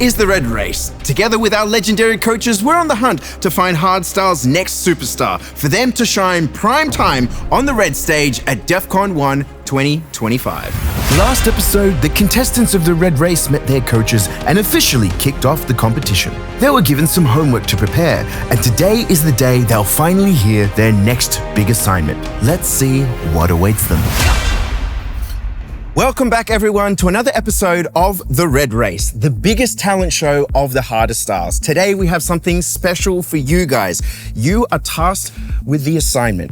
is the Red Race. Together with our legendary coaches, we're on the hunt to find hardstyle's next superstar, for them to shine prime time on the Red stage at Defqon.1 2025. Last episode, the contestants of the Red Race met their coaches and officially kicked off the competition. They were given some homework to prepare, and today is the day they'll finally hear their next big assignment. Let's see what awaits them. Welcome back, everyone, to another episode of The Red Race, the biggest talent show of the hardest styles. Today, we have something special for you guys. You are tasked with the assignment.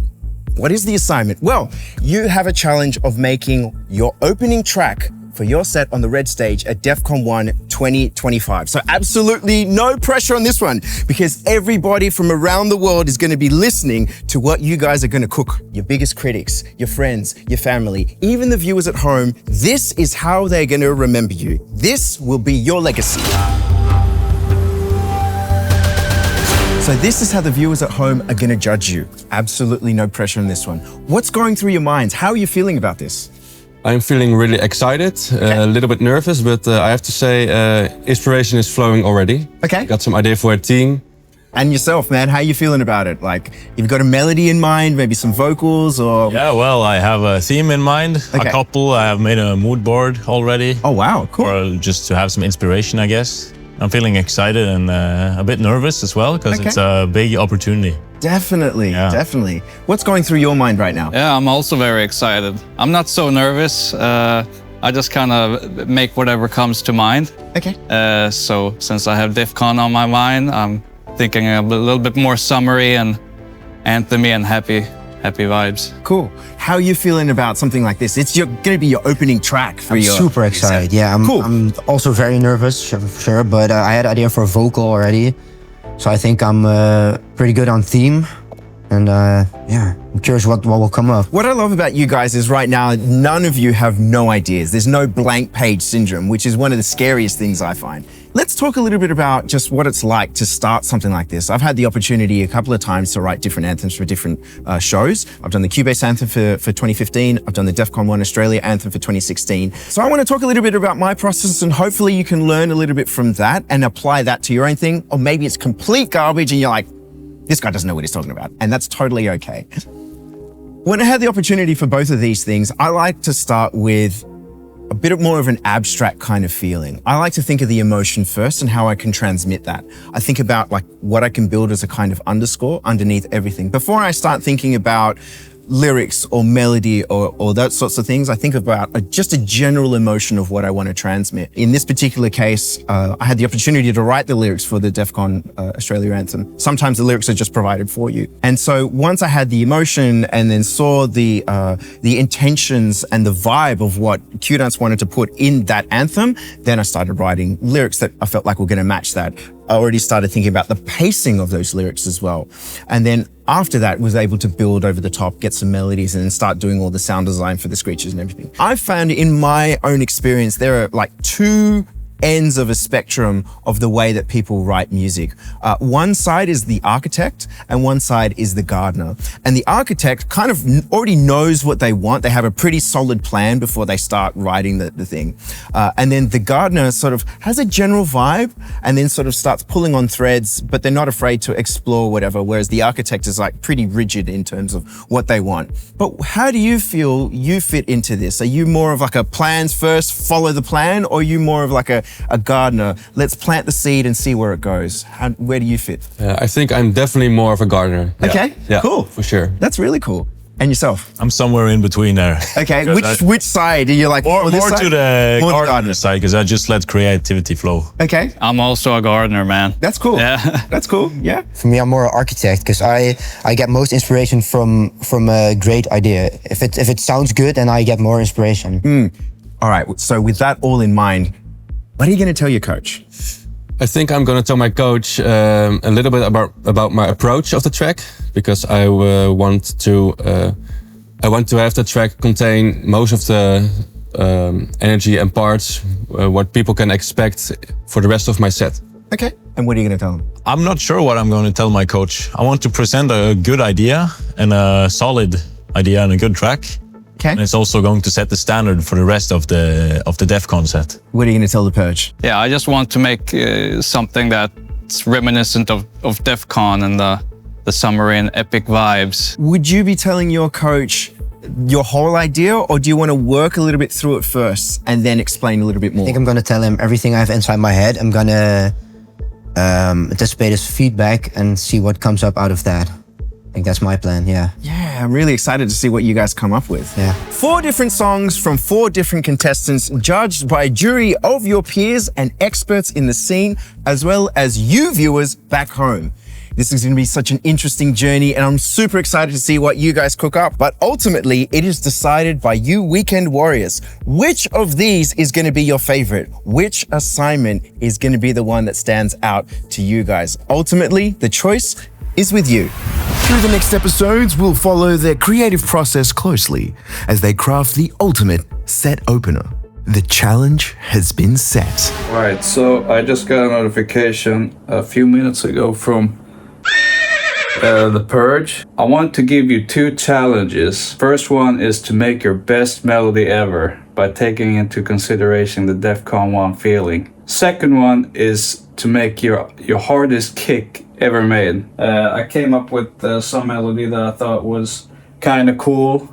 What is the assignment? Well, you have a challenge of making your opening track for your set on the Red stage at Defqon.1 2025. So absolutely no pressure on this one, because everybody from around the world is going to be listening to what you guys are going to cook. Your biggest critics, your friends, your family, even the viewers at home. This is how they're going to remember you. This will be your legacy. So this is how the viewers at home are going to judge you. Absolutely no pressure on this one. What's going through your minds? How are you feeling about this? I'm feeling really excited, a little bit nervous, but I have to say inspiration is flowing already. Okay. Got some idea for a team. And yourself, man, how are you feeling about it? Like, you've got a melody in mind, maybe some vocals or... Yeah, well, I have a theme in mind, a couple. I have made a mood board already. Oh, wow, cool. Or just to have some inspiration, I guess. I'm feeling excited and a bit nervous as well, because it's a big opportunity. Definitely, definitely. What's going through your mind right now? Yeah, I'm also very excited. I'm not so nervous. I just kind of make whatever comes to mind. Okay. So since I have Defqon on my mind, I'm thinking a little bit more summery and anthem-y and happy vibes. Cool. How are you feeling about something like this? It's going to be your opening track for your... I'm super excited. Yeah, I'm also very nervous, sure, but I had an idea for a vocal already. So I think I'm pretty good on theme. And yeah, I'm curious what will come up. What I love about you guys is right now, none of you have no ideas. There's no blank page syndrome, which is one of the scariest things I find. Let's talk a little bit about just what it's like to start something like this. I've had the opportunity a couple of times to write different anthems for different shows. I've done the 𝗀𝗵𝗆 anthem for 2015. I've done the Defqon.1 Australia anthem for 2016. So I want to talk a little bit about my process, and hopefully you can learn a little bit from that and apply that to your own thing. Or maybe it's complete garbage and you're like, this guy doesn't know what he's talking about. And that's totally okay. When I had the opportunity for both of these things, I like to start with a bit more of an abstract kind of feeling. I like to think of the emotion first and how I can transmit that. I think about like what I can build as a kind of underscore underneath everything. Before I start thinking about lyrics or melody or those sorts of things, I think about just a general emotion of what I want to transmit. In this particular case, I had the opportunity to write the lyrics for the Defqon Australia anthem. Sometimes the lyrics are just provided for you. And so once I had the emotion and then saw the intentions and the vibe of what Q-Dance wanted to put in that anthem, then I started writing lyrics that I felt like were going to match that. I already started thinking about the pacing of those lyrics as well. And then after that, was able to build over the top, get some melodies, and then start doing all the sound design for the screeches and everything. I've found in my own experience, there are like two ends of a spectrum of the way that people write music. One side is the architect and one side is the gardener. And the architect kind of already knows what they want. They have a pretty solid plan before they start writing the thing. And then the gardener sort of has a general vibe and then sort of starts pulling on threads, but they're not afraid to explore whatever, whereas the architect is like pretty rigid in terms of what they want. But how do you feel you fit into this? Are you more of like a plans first, follow the plan, or are you more of like a gardener, let's plant the seed and see where it goes? Where do you fit? I think I'm definitely more of a gardener. Okay, cool. For sure. That's really cool. And yourself? I'm somewhere in between there. Okay, which side? Are you like more this side? To the gardener side, because I just let creativity flow. Okay. I'm also a gardener, man. That's cool. Yeah. That's cool, yeah. For me, I'm more an architect, because I get most inspiration from a great idea. If it sounds good, then I get more inspiration. All right, so with that all in mind, what are you going to tell your coach? I think I'm going to tell my coach a little bit about my approach of the track, because I want to have the track contain most of the energy and parts what people can expect for the rest of my set. Okay. And what are you going to tell them? I'm not sure what I'm going to tell my coach. I want to present a good idea and a solid idea and a good track. Okay. And it's also going to set the standard for the rest of the Defqon set. What are you going to tell the Purge? Yeah, I just want to make something that's reminiscent of Defqon and the summery and epic vibes. Would you be telling your coach your whole idea, or do you want to work a little bit through it first and then explain a little bit more? I think I'm gonna tell him everything I have inside my head. I'm gonna anticipate his feedback and see what comes up out of that. I think that's my plan, yeah. Yeah, I'm really excited to see what you guys come up with. Yeah. 4 different songs from 4 different contestants, judged by a jury of your peers and experts in the scene, as well as you viewers back home. This is going to be such an interesting journey, and I'm super excited to see what you guys cook up. But ultimately, it is decided by you weekend warriors. Which of these is going to be your favorite? Which assignment is going to be the one that stands out to you guys? Ultimately, the choice is with you. Through the next episodes, we'll follow their creative process closely as they craft the ultimate set opener. The challenge has been set. Right, so I just got a notification a few minutes ago from the Purge. I want to give you 2 challenges. First one is to make your best melody ever by taking into consideration the Defqon.1 feeling. Second one is to make your hardest kick ever made. I came up with some melody that I thought was kind of cool.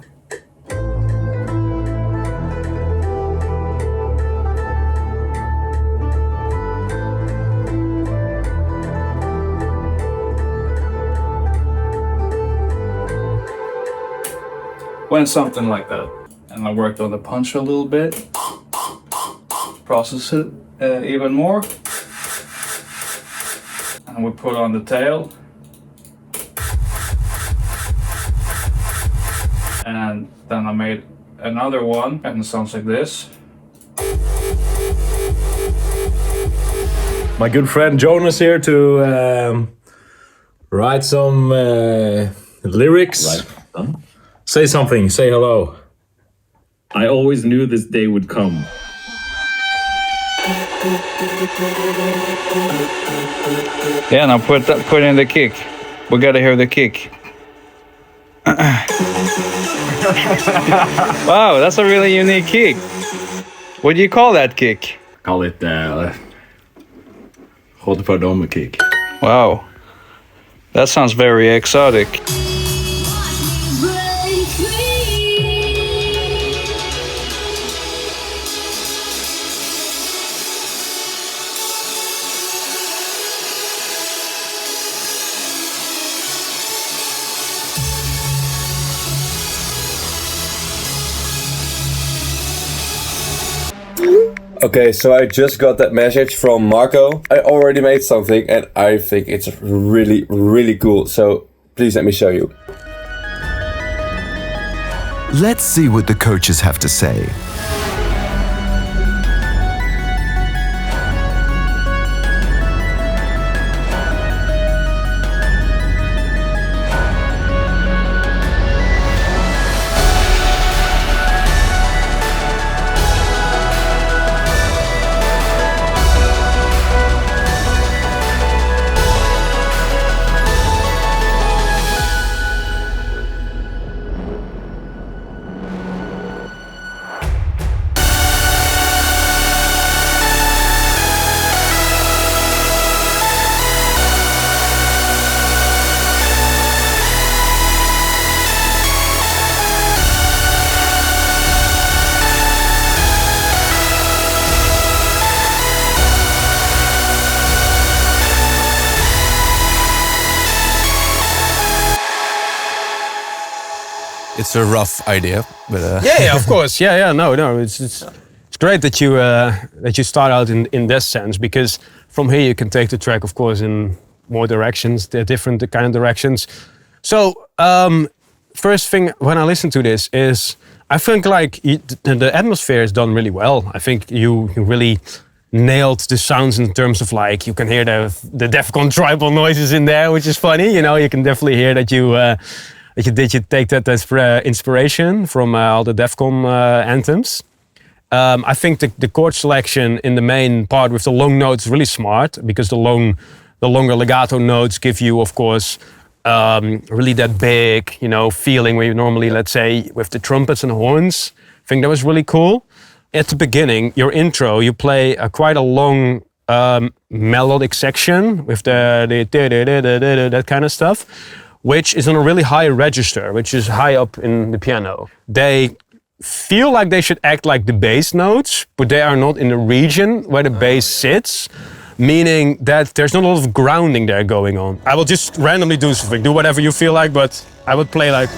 Went something like that. And I worked on the punch a little bit. Process it even more. And we put on the tail. And then I made another one, and it sounds like this. My good friend Jonas here to write some lyrics. Right. Say something, say hello. I always knew this day would come. Yeah, now put in the kick. We gotta hear the kick. Wow, that's a really unique kick. What do you call that kick? Call it 𝗁𝗲𝗵𝗶 kick. Wow, that sounds very exotic. Okay, so I just got that message from Marco. I already made something and I think it's really, really cool. So please let me show you. Let's see what the coaches have to say. It's a rough idea, but Yeah, of course. No. It's great that you start out in this sense, because from here you can take the track, of course, in more directions. There are different kind of directions. So first thing when I listen to this is I think like the atmosphere is done really well. I think you really nailed the sounds in terms of like you can hear the Defqon tribal noises in there, which is funny. You know, you can definitely hear that you take that as inspiration from all the Defqon anthems. I think the chord selection in the main part with the long notes is really smart, because the longer legato notes give you, of course, really that big, feeling where you normally, let's say, with the trumpets and horns. I think that was really cool. At the beginning, your intro, you play quite a long melodic section with that kind of stuff, which is on a really high register, which is high up in the piano. They feel like they should act like the bass notes, but they are not in the region where the bass sits, meaning that there's not a lot of grounding there going on. I will just randomly do something, do whatever you feel like, but I would play like...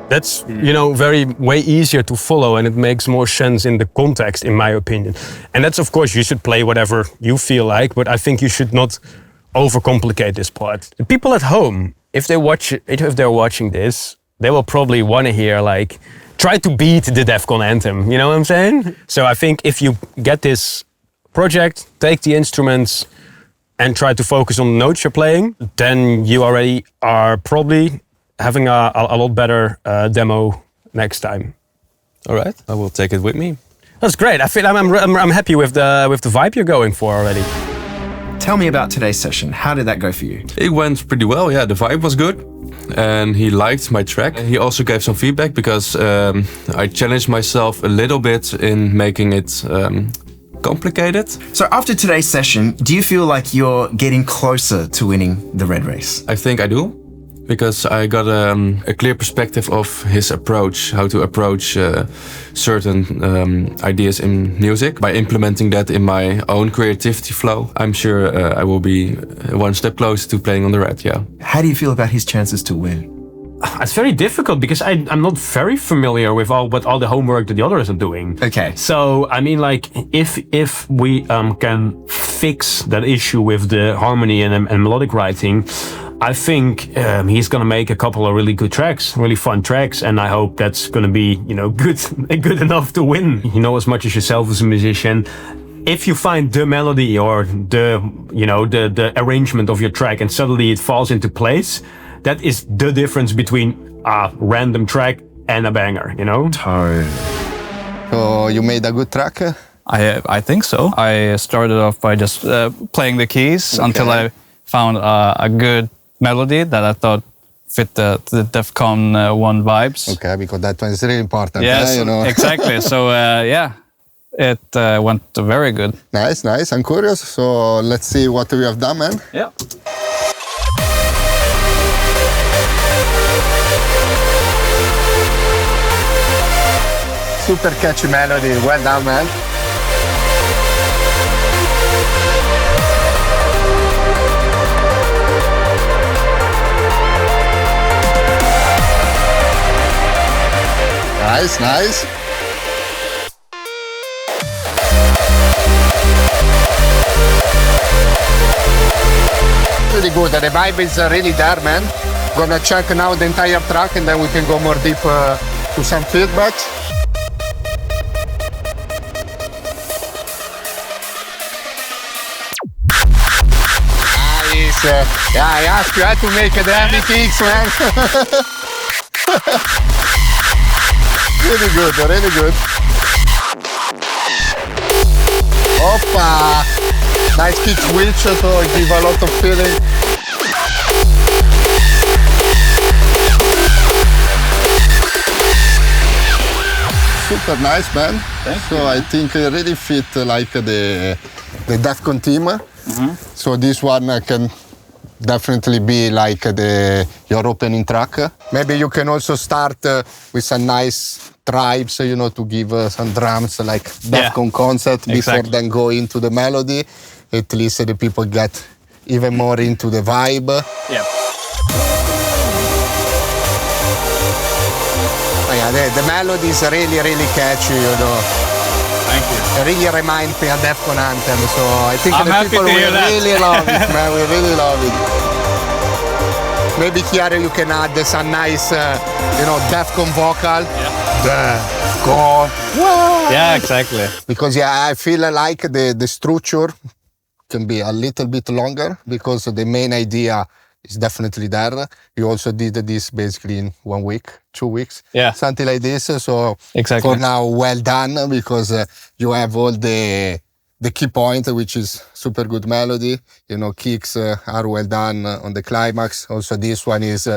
That's, way easier to follow, and it makes more sense in the context, in my opinion. And that's, of course, you should play whatever you feel like, but I think you should not overcomplicate this part. The people at home, if they're watching this, they will probably want to hear, try to beat the Defqon anthem, you know what I'm saying? So I think if you get this project, take the instruments, and try to focus on the notes you're playing, then you already are probably having a lot better demo next time. All right, I will take it with me. That's great. I feel I'm happy with the vibe you're going for already. Tell me about today's session. How did that go for you? It went pretty well. Yeah, the vibe was good, and he liked my track. He also gave some feedback because I challenged myself a little bit in making it complicated. So after today's session, do you feel like you're getting closer to winning the Red Race? I think I do, because I got a clear perspective of his approach, how to approach certain ideas in music. By implementing that in my own creativity flow, I'm sure I will be one step closer to playing on the Red, yeah. How do you feel about his chances to win? It's very difficult because I'm not very familiar with all the homework that the others are doing. Okay. So, I mean, if we can fix that issue with the harmony and melodic writing, I think he's gonna make a couple of really good tracks, really fun tracks, and I hope that's gonna be, good enough to win. You know as much as yourself as a musician. If you find the melody or the arrangement of your track and suddenly it falls into place, that is the difference between a random track and a banger, Totally. So you made a good track? I think so. I started off by just playing the keys until I found a good melody that I thought fit the Defqon.1 vibes. Okay, because that one is really important. Yes, exactly. So it went very good. Nice. I'm curious. So let's see what we have done, man. Yeah. Super catchy melody. Well done, man. Nice. Really good. The vibe is really there, man. Gonna check now the entire track and then we can go more deep to some feedback. Nice. Yeah, I asked you how to make the 𝗵𝗵𝗶𝗆, man. Really good. Oppa! Nice kick switch, so give a lot of feeling. Super nice, man. Thank you. I think it really fit the Defqon team. So this one can definitely be your opening track. Maybe you can also start with some nice tribes, to give some drums like Defqon concept before then go into the melody. At least the people get even more into the vibe. Yeah. The melody is really catchy, Thank you. It really reminds me of Defqon anthem, so I think I'm the happy people to hear will that. really love it, man. We really love it. Maybe here you can add some nice, Defqon vocal. Go. Yeah, exactly. Because I feel like the structure can be a little bit longer because the main idea is definitely there. You also did this basically in 1 week, 2 weeks, something like this. So exactly. For now, well done because you have all the key point, which is super good melody. Kicks are well done on the climax. Also, this one is,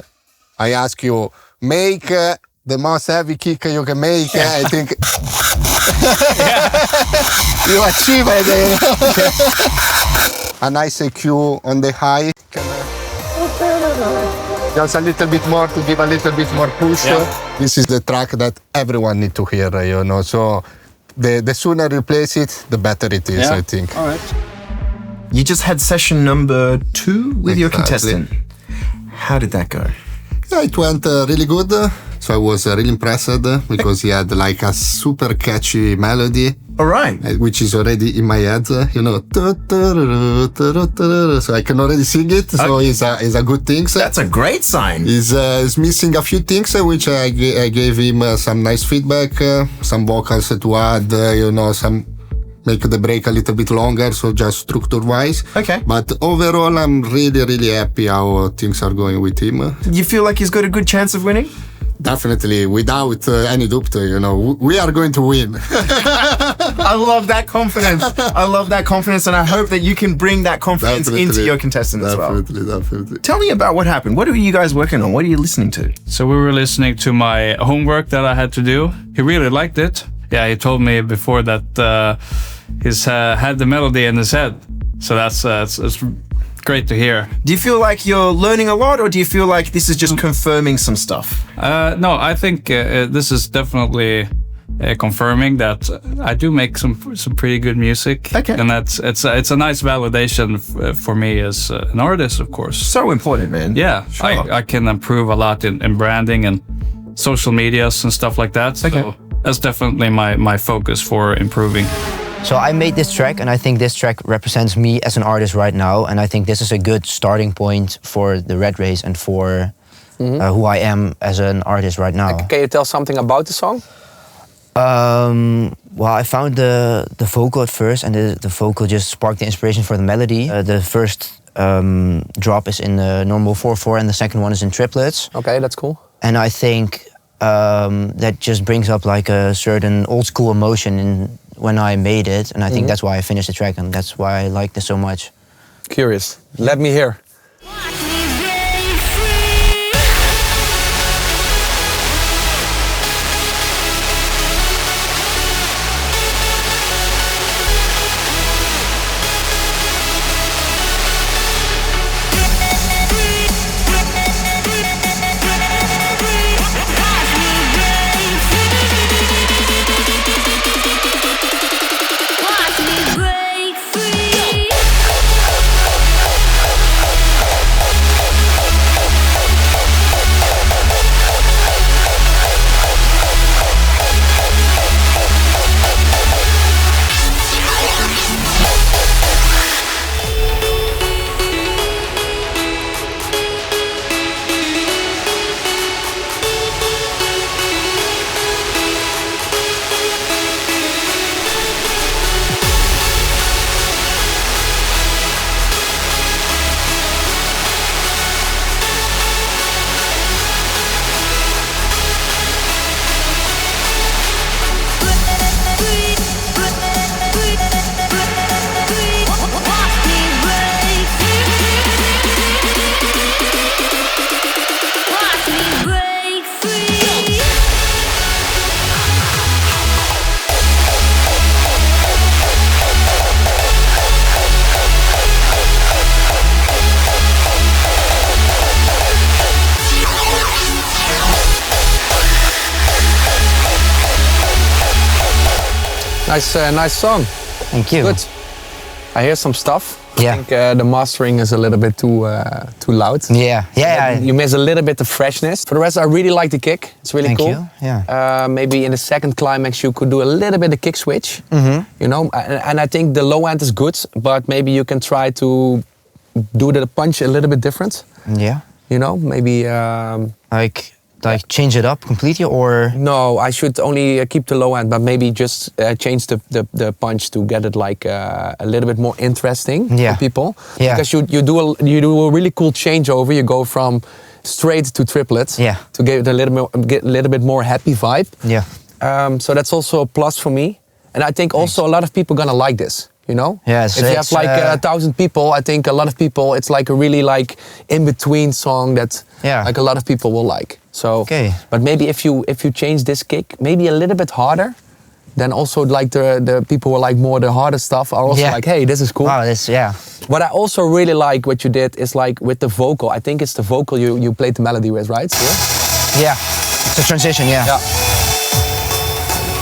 I ask you, make the most heavy kick you can make. I think you achieve it. A nice EQ on the high. Just a little bit more to give a little bit more push. This is the track that everyone needs to hear, So the sooner you place it, the better it is, I think. All right. You just had session number 2 with your contestant. How did that go? Yeah, it went really good. So I was really impressed because he had like a super catchy melody. All right. Which is already in my head, So I can already sing it. So it's a good thing. That's a great sign. He's missing a few things, which I gave him some nice feedback, some vocals to add, some make the break a little bit longer, so just structure-wise. Okay. But overall, I'm really, really happy how things are going with him. You feel like he's got a good chance of winning? Definitely, without any doubt, we are going to win. I love that confidence. And I hope that you can bring that confidence into your contestant as well. Definitely. Tell me about what happened. What are you guys working on? What are you listening to? So we were listening to my homework that I had to do. He really liked it. Yeah, he told me before that he's had the melody in his head. So that's great to hear. Do you feel like you're learning a lot, or do you feel like this is just confirming some stuff? No, I think this is definitely confirming that I do make some pretty good music. Okay. And it's a nice validation for me as an artist, of course. So important, man. Yeah, sure. I can improve a lot in branding and social medias and stuff like that. Okay. So that's definitely my focus for improving. So I made this track, and I think this track represents me as an artist right now, and I think this is a good starting point for the Red Race and for who I am as an artist right now. Can you tell something about the song? Well, I found the vocal at first, and the vocal just sparked the inspiration for the melody. The first drop is in the normal 4/4, and the second one is in triplets. Okay, that's cool. And I think that just brings up like a certain old school emotion when I made it, and I think that's why I finished the track, and that's why I like this so much. Curious. Let me hear. Nice song. Thank you. Good. I hear some stuff. Yeah. I think the mastering is a little bit too loud. Yeah. You miss a little bit of freshness. For the rest, I really like the kick. It's really Thank cool. you. Yeah. Maybe in the second climax you could do a little bit of kick switch. And I think the low end is good, but maybe you can try to do the punch a little bit different. Yeah. You know, maybe like change it up completely, or no, I should only keep the low end, but maybe just change the punch to get it like a little bit more interesting for people. Yeah. Because you do a really cool changeover. You go from straight to triplets. Yeah. To get a little bit more happy vibe. Yeah. So that's also a plus for me, and I think also a lot of people gonna like this. You know, yes, if you have like 1,000 people, I think a lot of people, it's like a really like in between song that like a lot of people will like. So, but maybe if you change this kick, maybe a little bit harder, then also like the people who like more the harder stuff are also like, hey, this is cool. Wow, this What I also really like what you did is like with the vocal. I think it's the vocal you played the melody with, right? Yeah, it's a transition. Yeah.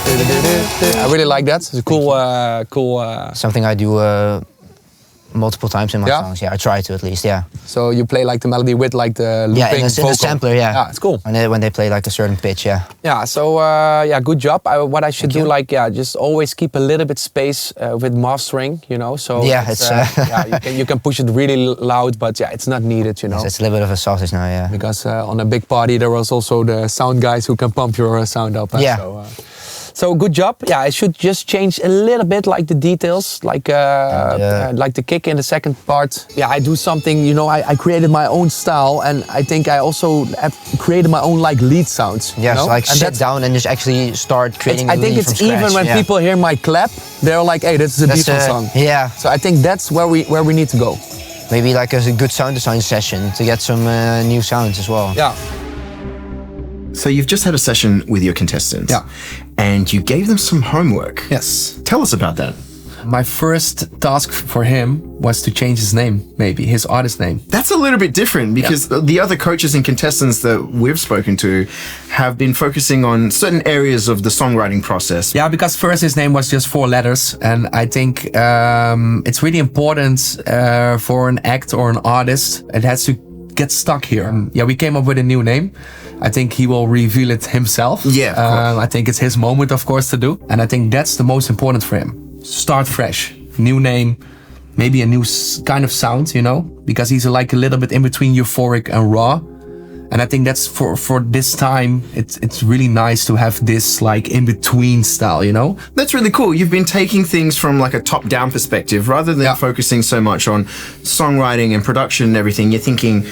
I really like that. It's a cool. Something I do multiple times in my songs. Yeah, I try to at least. Yeah. So you play like the melody with like the looping in vocal. the sampler. Yeah, it's cool. When they play like a certain pitch. Yeah. Yeah. So good job. What I should do, like, just always keep a little bit space with mastering. You know. So it's you can push it really loud, but it's not needed. You know. It's a little bit of a sausage now. Yeah. Because on a big party there was also the sound guys who can pump your sound up. So good job. Yeah, I should just change a little bit, like the details, like the kick in the second part. Yeah, I do something. You know, I created my own style, and I think I also have created my own like lead sounds. Yeah, so like sit down and just actually start creating. I think it's even when people hear my clap, they're like, "Hey, this is a Defqon song." Yeah. So I think that's where we need to go. Maybe like a good sound design session to get some new sounds as well. Yeah. So you've just had a session with your contestants. Yeah. And you gave them some homework. Yes. Tell us about that. My first task for him was to change his name, maybe his artist name. That's a little bit different because the other coaches and contestants that we've spoken to have been focusing on certain areas of the songwriting process. Yeah, because first his name was just 4 letters, and I think it's really important for an act or an artist. It has to get stuck here. We came up with a new name. I think he will reveal it himself. Yeah, of course. I think it's his moment, of course, to do. And I think that's the most important for him. Start fresh, new name, maybe a new kind of sound, you know, because he's like a little bit in between euphoric and raw. And I think that's for this time, it's really nice to have this like in-between style, you know? That's really cool. You've been taking things from like a top-down perspective rather than focusing so much on songwriting and production and everything. You're thinking,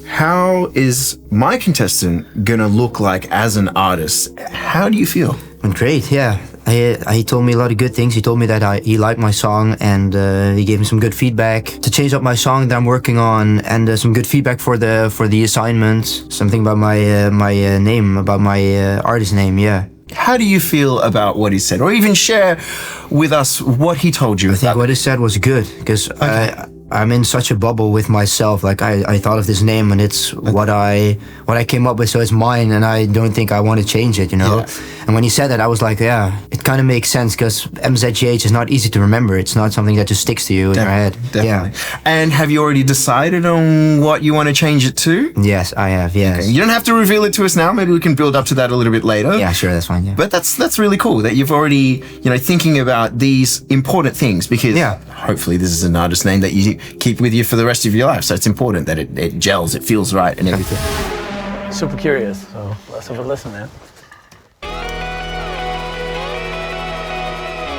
how is my contestant gonna look like as an artist? How do you feel? Great, yeah. He told me a lot of good things. He told me that he liked my song, and he gave me some good feedback to change up my song that I'm working on, and some good feedback for the assignment. Something about my name, about my artist name. Yeah. How do you feel about what he said, or even share with us what he told you? I think what he said was good, because I'm in such a bubble with myself. Like I thought of this name, and it's what I came up with, so it's mine, and I don't think I want to change it, you know. Yeah. And when he said that, I was like, yeah, it kind of makes sense, because MZGH is not easy to remember. It's not something that just sticks to you in your head. Definitely. Yeah. And have you already decided on what you want to change it to? Yes, I have. Yes. Okay. You don't have to reveal it to us now. Maybe we can build up to that a little bit later. Yeah, sure, that's fine. Yeah. But that's really cool that you've already, you know, thinking about these important things, because hopefully this is an artist name that you keep with you for the rest of your life. So it's important that it gels, it feels right, and everything. Super curious. So let's have a listen, man.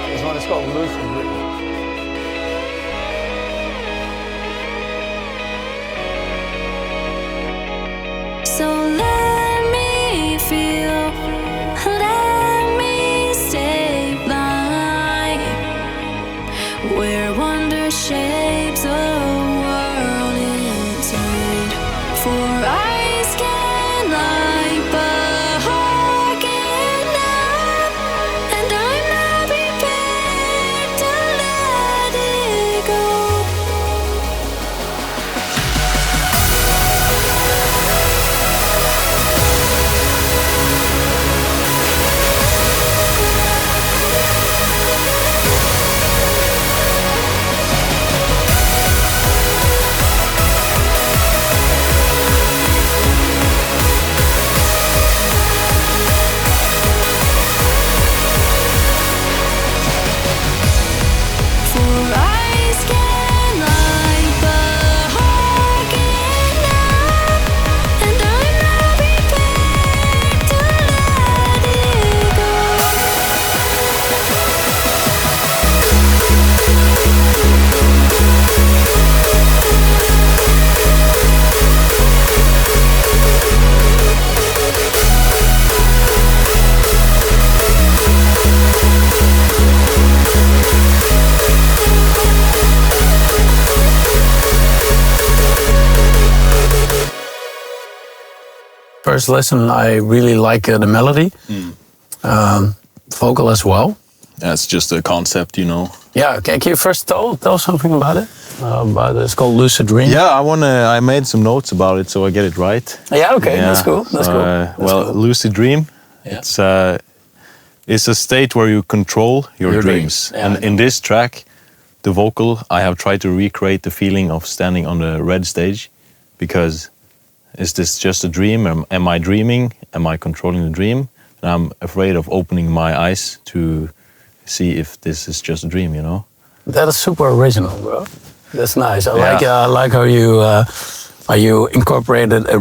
This one is called Loose and Green. So let me feel, let me stay blind, where wonder shapes the world inside. For eyes can lie, but heart cannot, and I'm not prepared to let it go. first listen, I really like the melody, vocal as well. That's just a concept, you know. Yeah, can you first tell something about it? It's called Lucid Dream. Yeah, I made some notes about it so I get it right. Yeah, okay, that's cool. That's cool. Lucid Dream, it's a state where you control your dreams. Yeah, and in this track, the vocal, I have tried to recreate the feeling of standing on the red stage, because is this just a dream? Am I dreaming? Am I controlling the dream? And I'm afraid of opening my eyes to see if this is just a dream, you know? That is super original, bro. That's nice. I like how you incorporated a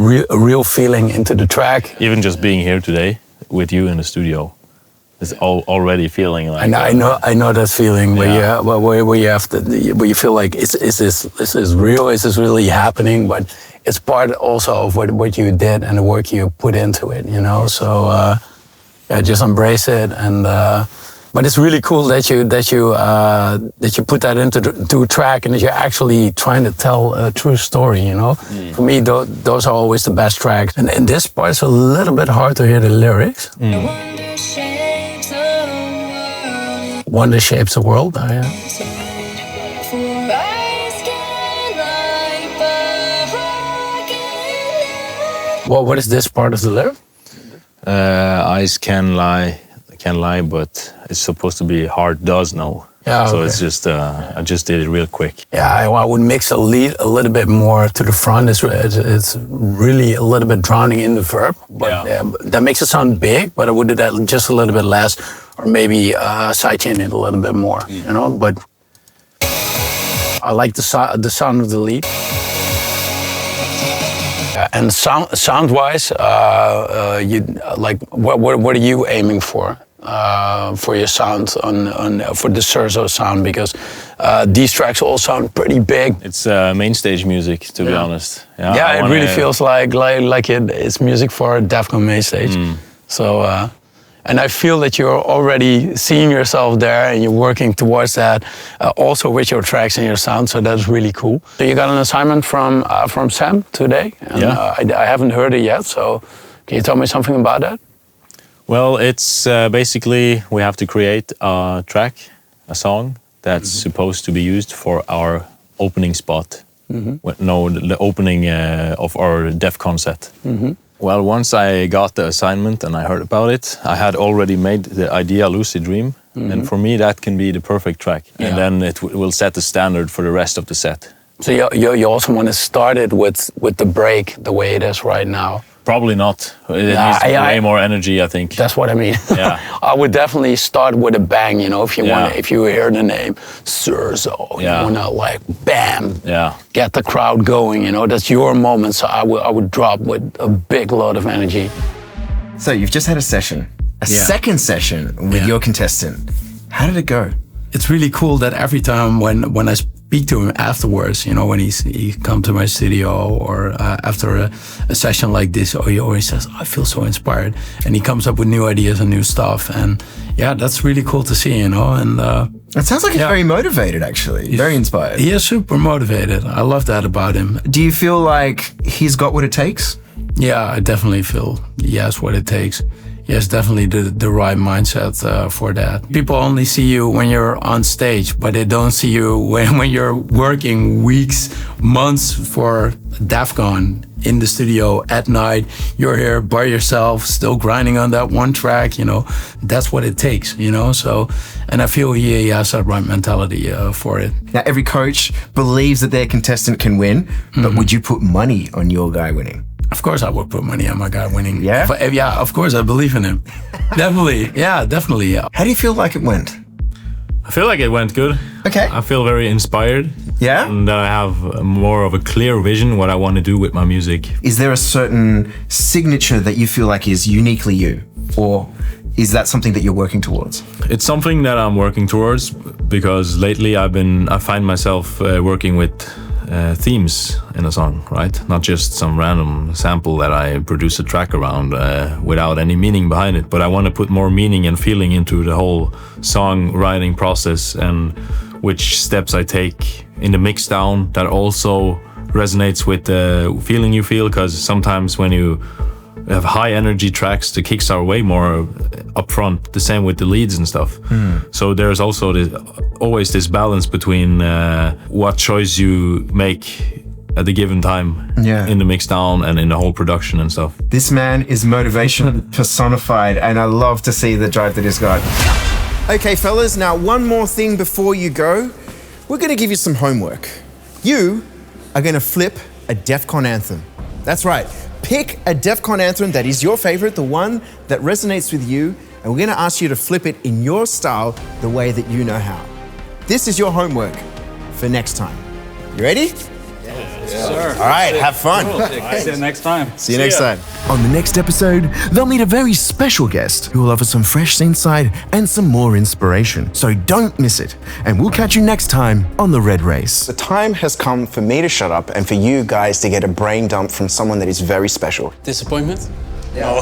real feeling into the track. Even just being here today with you in the studio, it's already feeling like. I know that feeling where you have where you feel like is this real? Is this really happening? But it's part also of what you did and the work you put into it, you know. So just embrace it and. But it's really cool that you put that into a track and that you're actually trying to tell a true story, you know? For me, those are always the best tracks. And in this part, it's a little bit hard to hear the lyrics. Wonder shapes the world. Oh, yeah. What is this part of the lyric? Eyes can lie, but it's supposed to be heart does know. Yeah, so okay. it's just I just did it real quick. Yeah, I would mix a lead a little bit more to the front. It's really a little bit drowning in the verb, but that makes it sound big. But I would do that just a little bit less, or maybe sidechain it a little bit more. You know, but I like the sound of the lead. And sound-wise, you like what are you aiming for your sound for the Serzo sound? Because these tracks all sound pretty big. It's main stage music, to be honest. Yeah, it really feels like it's music for a Defqon main stage. So. And I feel that you're already seeing yourself there and you're working towards that, also with your tracks and your sound, so that's really cool. So you got an assignment from Sam today, and I haven't heard it yet, so can you tell me something about that? Well, it's basically we have to create a track, a song that's supposed to be used for our opening spot. The opening of our Defqon set. Well, once I got the assignment and I heard about it, I had already made the idea Lucid Dream. And for me, that can be the perfect track. And then it will set the standard for the rest of the set. So you also want to start it with the break the way it is right now? Probably not. It needs way more energy, I think. That's what I mean. Yeah. I would definitely start with a bang, you know, if you hear the name Serzo, you want to like bam, get the crowd going, you know, that's your moment. So I would drop with a big load of energy. So you've just had a session, a second session with your contestant. How did it go? It's really cool that every time when I speak to him afterwards, you know, when he comes to my studio or after a session like this, he always says, I feel so inspired. And he comes up with new ideas and new stuff. And yeah, that's really cool to see, you know. And it sounds like he's very motivated, actually. He's very inspired. He is super motivated. I love that about him. Do you feel like he's got what it takes? Yeah, I definitely feel he has what it takes. He has definitely the right mindset for that. People only see you when you're on stage, but they don't see you when you're working weeks, months for Defqon in the studio at night. You're here by yourself, still grinding on that one track, you know. That's what it takes, you know. So, and I feel he has that right mentality for it. Now, every coach believes that their contestant can win, but would you put money on your guy winning? Of course I would put money on my guy winning. Yeah? Yeah, of course I believe in him. Definitely, definitely. How do you feel like it went? I feel like it went good. Okay. I feel very inspired. Yeah? And I have more of a clear vision what I want to do with my music. Is there a certain signature that you feel like is uniquely you? Or is that something that you're working towards? It's something that I'm working towards because lately I find myself working with themes in a song, right? Not just some random sample that I produce a track around without any meaning behind it, but I want to put more meaning and feeling into the whole songwriting process and which steps I take in the mix down that also resonates with the feeling you feel, because sometimes when you We have high energy tracks. The kicks are way more upfront. The same with the leads and stuff. So there's also always this balance between what choice you make at the given time in the mix down and in the whole production and stuff. This man is motivation personified, and I love to see the drive that he's got. Okay, fellas, now one more thing before you go. We're going to give you some homework. You are going to flip a Defqon anthem. That's right. Pick a Defqon anthem that is your favorite, the one that resonates with you, and we're going to ask you to flip it in your style, the way that you know how. This is your homework for next time. You ready? Yes, sir. All right, have fun. Cool. See you next time. See you next time. On the next episode, they'll meet a very special guest who will offer some fresh insight and some more inspiration. So don't miss it. And we'll catch you next time on The Red Race. The time has come for me to shut up and for you guys to get a brain dump from someone that is very special. Disappointment? Yeah.